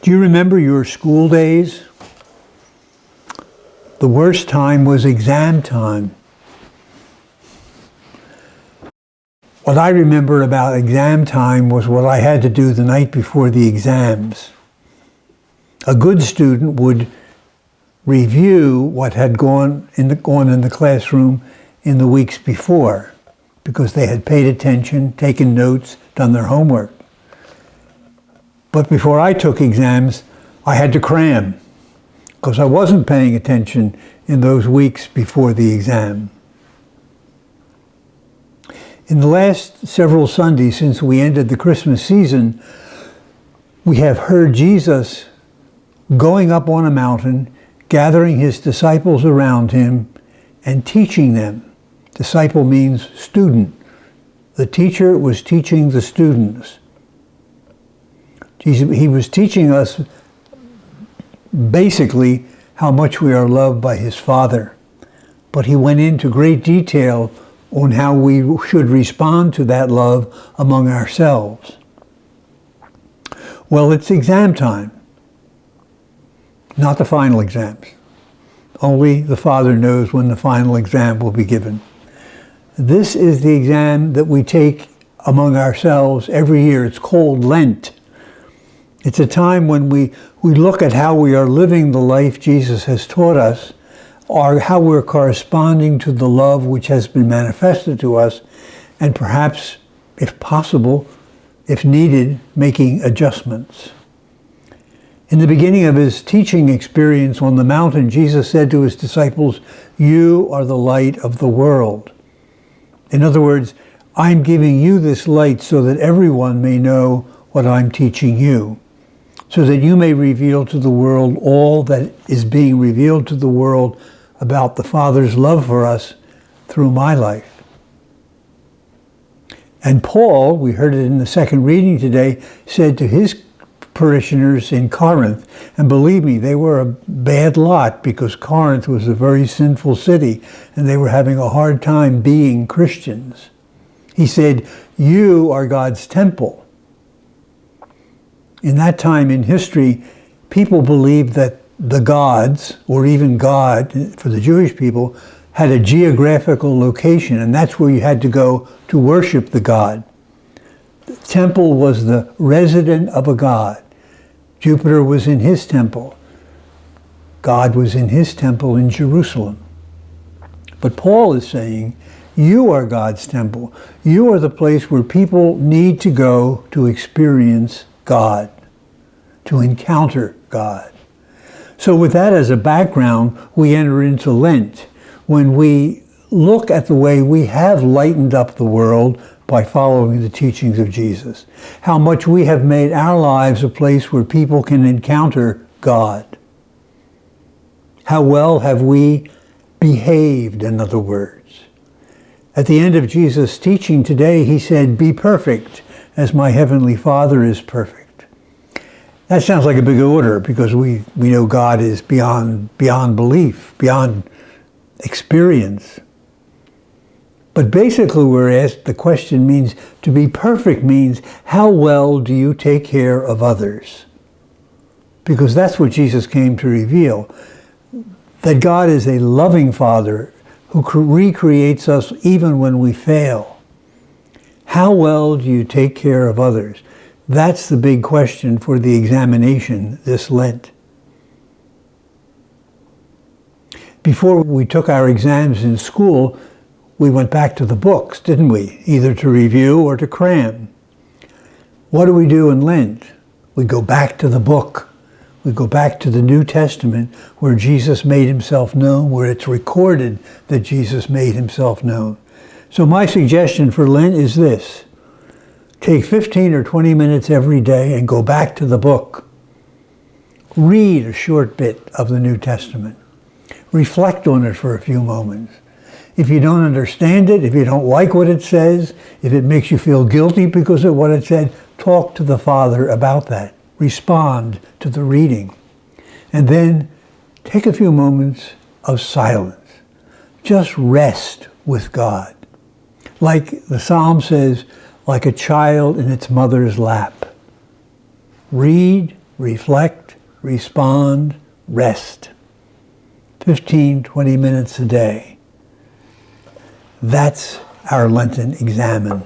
Do you remember your school days? The worst time was exam time. What I remember about exam time was what I had to do the night before the exams. A good student would review what had gone in the classroom in the weeks before, because they had paid attention, taken notes, done their homework. But before I took exams, I had to cram, because I wasn't paying attention in those weeks before the exam. In the last several Sundays since we ended the Christmas season, we have heard Jesus going up on a mountain, gathering his disciples around him, and teaching them. Disciple means student. The teacher was teaching the students. He was teaching us basically how much we are loved by his Father. But he went into great detail on how we should respond to that love among ourselves. Well, it's exam time. Not the final exams. Only the Father knows when the final exam will be given. This is the exam that we take among ourselves every year. It's called Lent. It's a time when we look at how we are living the life Jesus has taught us, or how we're corresponding to the love which has been manifested to us, and perhaps, if possible, if needed, making adjustments. In the beginning of his teaching experience on the mountain, Jesus said to his disciples, "You are the light of the world." In other words, I'm giving you this light so that everyone may know what I'm teaching you, so that you may reveal to the world all that is being revealed to the world about the Father's love for us through my life. And Paul, we heard it in the second reading today, said to his parishioners in Corinth, and believe me, they were a bad lot, because Corinth was a very sinful city and they were having a hard time being Christians. He said, "You are God's temple." In that time in history, people believed that the gods, or even God for the Jewish people, had a geographical location, and that's where you had to go to worship the god. The temple was the resident of a god. Jupiter was in his temple. God was in his temple in Jerusalem. But Paul is saying, you are God's temple. You are the place where people need to go to experience God, to encounter God. So with that as a background, we enter into Lent, when we look at the way we have lightened up the world by following the teachings of Jesus. How much we have made our lives a place where people can encounter God. How well have we behaved, in other words. At the end of Jesus' teaching today, he said, "Be perfect as my heavenly Father is perfect." That sounds like a big order, because we know God is beyond belief, beyond experience. But basically we're asked, the question means, to be perfect means, how well do you take care of others? Because that's what Jesus came to reveal. That God is a loving Father who recreates us even when we fail. How well do you take care of others? That's the big question for the examination this Lent. Before we took our exams in school, we went back to the books, didn't we? Either to review or to cram. What do we do in Lent? We go back to the book. We go back to the New Testament, where Jesus made himself known, where it's recorded that Jesus made himself known. So my suggestion for Lent is this. Take 15 or 20 minutes every day and go back to the book. Read a short bit of the New Testament. Reflect on it for a few moments. If you don't understand it, if you don't like what it says, if it makes you feel guilty because of what it said, talk to the Father about that. Respond to the reading. And then take a few moments of silence. Just rest with God. Like the Psalm says, like a child in its mother's lap. Read reflect, respond, rest. 15, 20 minutes a day. That's our Lenten examine.